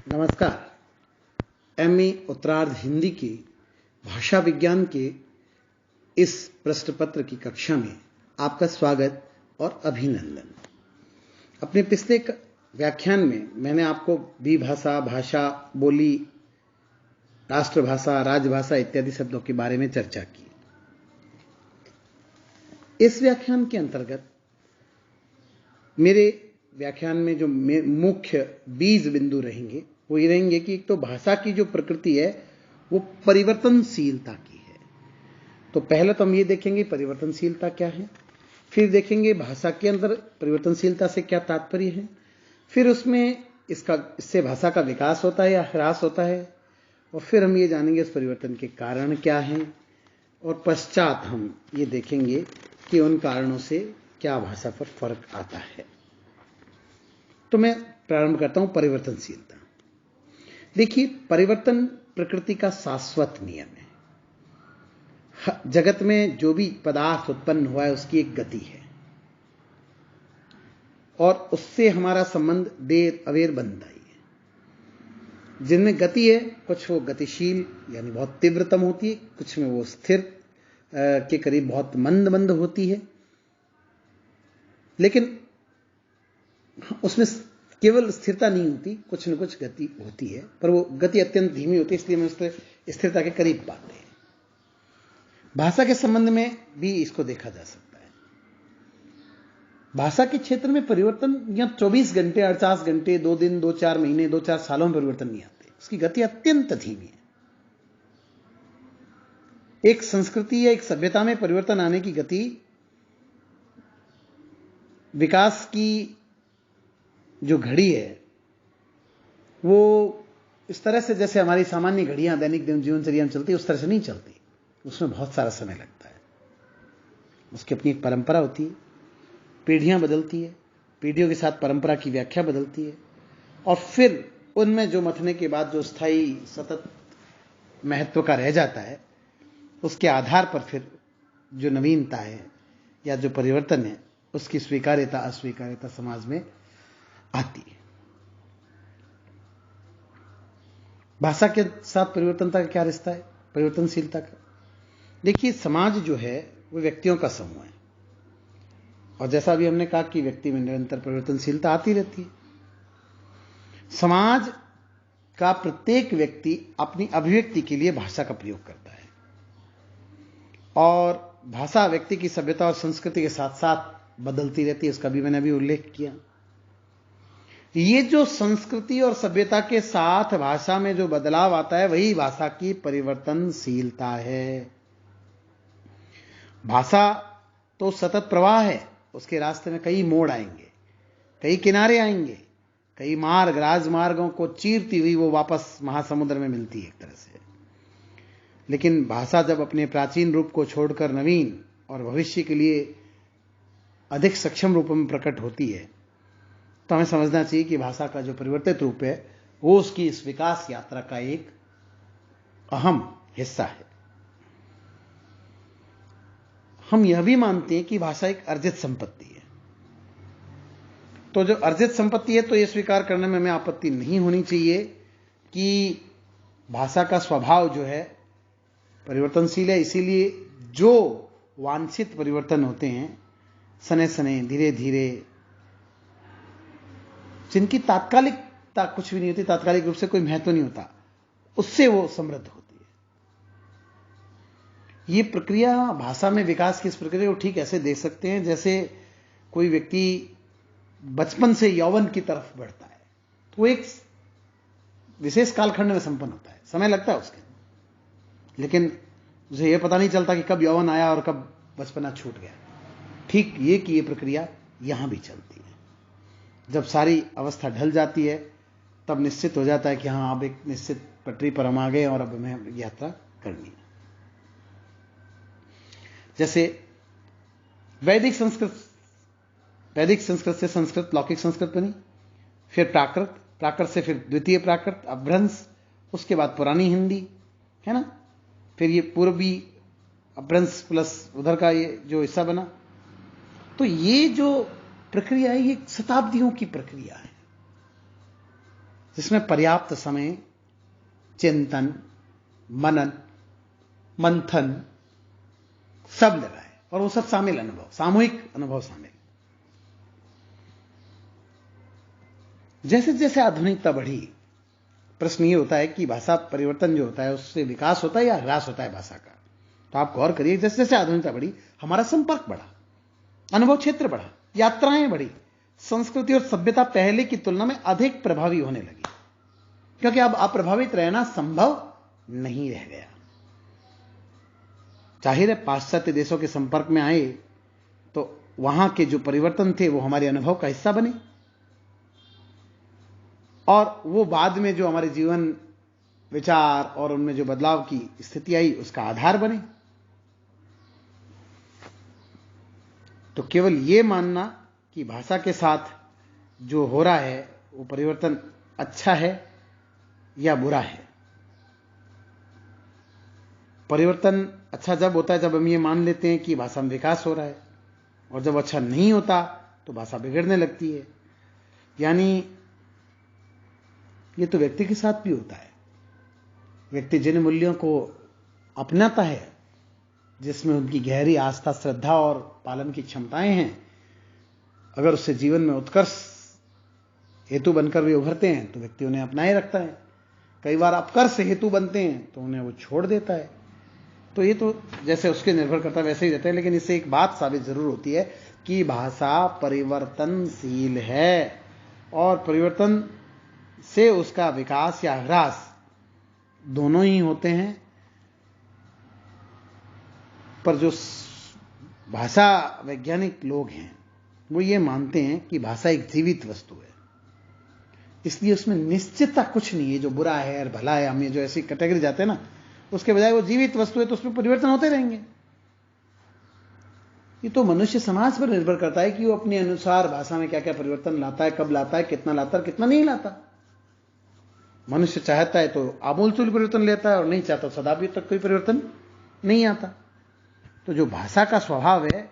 नमस्कार। एमए उत्तरार्ध हिंदी के भाषा विज्ञान के इस प्रश्न पत्र की कक्षा में आपका स्वागत और अभिनंदन। अपने पिछले व्याख्यान में मैंने आपको विभाषा, भाषा, बोली, राष्ट्रभाषा, राजभाषा इत्यादि शब्दों के बारे में चर्चा की। इस व्याख्यान के अंतर्गत मेरे व्याख्यान में जो मुख्य बीज बिंदु रहेंगे वो ये रहेंगे कि एक तो भाषा की जो प्रकृति है वो परिवर्तनशीलता की है। तो पहले तो हम ये देखेंगे परिवर्तनशीलता क्या है, फिर देखेंगे भाषा के अंदर परिवर्तनशीलता से क्या तात्पर्य है, फिर उसमें इससे भाषा का विकास होता है या ह्रास होता है, और फिर हम ये जानेंगे इस परिवर्तन के कारण क्या हैं, और पश्चात हम ये देखेंगे कि उन कारणों से क्या भाषा पर फर्क आता है। तो मैं प्रारंभ करता हूं परिवर्तनशीलता। देखिए, परिवर्तन प्रकृति का शाश्वत नियम है। जगत में जो भी पदार्थ उत्पन्न हुआ है उसकी एक गति है और उससे हमारा संबंध देर अवेर बनता ही है। जिनमें गति है, कुछ वो गतिशील यानी बहुत तीव्रतम होती है, कुछ में वो स्थिर के करीब बहुत मंद मंद होती है, लेकिन उसमें केवल स्थिरता नहीं होती, कुछ न कुछ गति होती है, पर वो गति अत्यंत धीमी होती है, इसलिए हम उससे स्थिरता के करीब पाते हैं। भाषा के संबंध में भी इसको देखा जा सकता है। भाषा के क्षेत्र में परिवर्तन या 24 घंटे, 48 घंटे, 2 दिन, 2-4 महीने, 2-4 सालों में परिवर्तन नहीं आते। उसकी गति अत्यंत धीमी है। एक संस्कृति या एक सभ्यता में परिवर्तन आने की गति विकास की जो घड़ी है वो इस तरह से, जैसे हमारी सामान्य घड़ियां दैनिक जीवनचर्या में चलती है, उस तरह से नहीं चलती। उसमें बहुत सारा समय लगता है। उसकी अपनी एक परंपरा होती है, पीढ़ियां बदलती है, पीढ़ियों के साथ परंपरा की व्याख्या बदलती है, और फिर उनमें जो मथने के बाद जो स्थायी सतत महत्व का रह जाता है, उसके आधार पर फिर जो नवीनता है या जो परिवर्तन है उसकी स्वीकार्यता अस्वीकार्यता समाज में आती है। भाषा के साथ परिवर्तनता का क्या रिश्ता है, परिवर्तनशीलता का? देखिए, समाज जो है वो व्यक्तियों का समूह है, और जैसा भी हमने कहा कि व्यक्ति में निरंतर परिवर्तनशीलता आती रहती है। समाज का प्रत्येक व्यक्ति अपनी अभिव्यक्ति के लिए भाषा का प्रयोग करता है, और भाषा व्यक्ति की सभ्यता और संस्कृति के साथ साथ बदलती रहती है। उसका भी मैंने अभी उल्लेख किया। ये जो संस्कृति और सभ्यता के साथ भाषा में जो बदलाव आता है वही भाषा की परिवर्तनशीलता है। भाषा तो सतत प्रवाह है, उसके रास्ते में कई मोड़ आएंगे, कई किनारे आएंगे, कई मार्ग, राजमार्गों को चीरती हुई वो वापस महासमुद्र में मिलती है एक तरह से। लेकिन भाषा जब अपने प्राचीन रूप को छोड़कर नवीन और भविष्य के लिए अधिक सक्षम रूप में प्रकट होती है, तो हमें समझना चाहिए कि भाषा का जो परिवर्तित रूप है वो उसकी इस विकास यात्रा का एक अहम हिस्सा है। हम यह भी मानते हैं कि भाषा एक अर्जित संपत्ति है। तो जो अर्जित संपत्ति है, तो यह स्वीकार करने में हमें आपत्ति नहीं होनी चाहिए कि भाषा का स्वभाव जो है परिवर्तनशील है। इसीलिए जो वांछित परिवर्तन होते हैं सने सने, धीरे धीरे, जिनकी तात्कालिकता कुछ भी नहीं होती, तात्कालिक रूप से कोई महत्व नहीं होता, उससे वो समृद्ध होती है। ये प्रक्रिया भाषा में विकास की इस प्रक्रिया को ठीक ऐसे देख सकते हैं जैसे कोई व्यक्ति बचपन से यौवन की तरफ बढ़ता है, तो वो एक विशेष कालखंड में संपन्न होता है, समय लगता है उसके, लेकिन उसे यह पता नहीं चलता कि कब यौवन आया और कब बचपना छूट गया। ठीक ये कि ये प्रक्रिया यहां भी चलती है। जब सारी अवस्था ढल जाती है तब निश्चित हो जाता है कि हां, अब एक निश्चित पटरी पर हम आ गए और अब हमें यात्रा करनी है। जैसे वैदिक संस्कृत से संस्कृत, लौकिक संस्कृत बनी, फिर प्राकृत, प्राकृत से फिर द्वितीय प्राकृत, अपभ्रंश, उसके बाद पुरानी हिंदी, है ना, फिर ये पूर्वी अपभ्रंश प्लस उधर का ये जो हिस्सा बना। तो ये जो प्रक्रिया है ये शताब्दियों की प्रक्रिया है। जिसमें पर्याप्त समय चिंतन, मनन, मंथन सब लगा है, और वो सब शामिल अनुभव, सामूहिक अनुभव शामिल। जैसे जैसे आधुनिकता बढ़ी, प्रश्न ये होता है कि भाषा परिवर्तन जो होता है उससे विकास होता है या ह्रास होता है भाषा का। तो आप गौर करिए, जैसे जैसे आधुनिकता बढ़ी, हमारा संपर्क बढ़ा, अनुभव क्षेत्र बढ़ा, यात्राएं बढ़ी, संस्कृति और सभ्यता पहले की तुलना में अधिक प्रभावी होने लगी, क्योंकि अब अप्रभावित रहना संभव नहीं रह गया। जाहिर है, पाश्चात्य देशों के संपर्क में आए तो वहां के जो परिवर्तन थे वो हमारे अनुभव का हिस्सा बने, और वो बाद में जो हमारे जीवन विचार और उनमें जो बदलाव की स्थिति आई उसका आधार बने। तो केवल ये मानना कि भाषा के साथ जो हो रहा है वो परिवर्तन अच्छा है या बुरा है। परिवर्तन अच्छा जब होता है जब हम ये मान लेते हैं कि भाषा में विकास हो रहा है, और जब अच्छा नहीं होता तो भाषा बिगड़ने लगती है। यानी ये तो व्यक्ति के साथ भी होता है। व्यक्ति जिन मूल्यों को अपनाता है, जिसमें उनकी गहरी आस्था, श्रद्धा और पालन की क्षमताएं हैं, अगर उससे जीवन में उत्कर्ष हेतु बनकर वे उभरते हैं तो व्यक्ति उन्हें अपनाए रखता है। कई बार अपकर्ष हेतु बनते हैं तो उन्हें वो छोड़ देता है। तो ये तो जैसे उसके निर्भर करता है वैसे ही रहता है। लेकिन इससे एक बात साबित जरूर होती है कि भाषा परिवर्तनशील है, और परिवर्तन से उसका विकास या ह्रास दोनों ही होते हैं। पर जो भाषा वैज्ञानिक लोग हैं वो ये मानते हैं कि भाषा एक जीवित वस्तु है, इसलिए उसमें निश्चितता कुछ नहीं है। जो बुरा है और भला है, हम ये जो ऐसी कैटेगरी जाते हैं ना, उसके बजाय वो जीवित वस्तु है तो उसमें परिवर्तन होते रहेंगे। ये तो मनुष्य समाज पर निर्भर करता है कि वो अपने अनुसार भाषा में क्या क्या परिवर्तन लाता है, कब लाता है, कितना लाता है, कितना नहीं लाता। मनुष्य चाहता है तो आमूलचूल परिवर्तन लेता है, और नहीं चाहता सदा भी तक कोई परिवर्तन नहीं आता। तो जो भाषा का स्वभाव है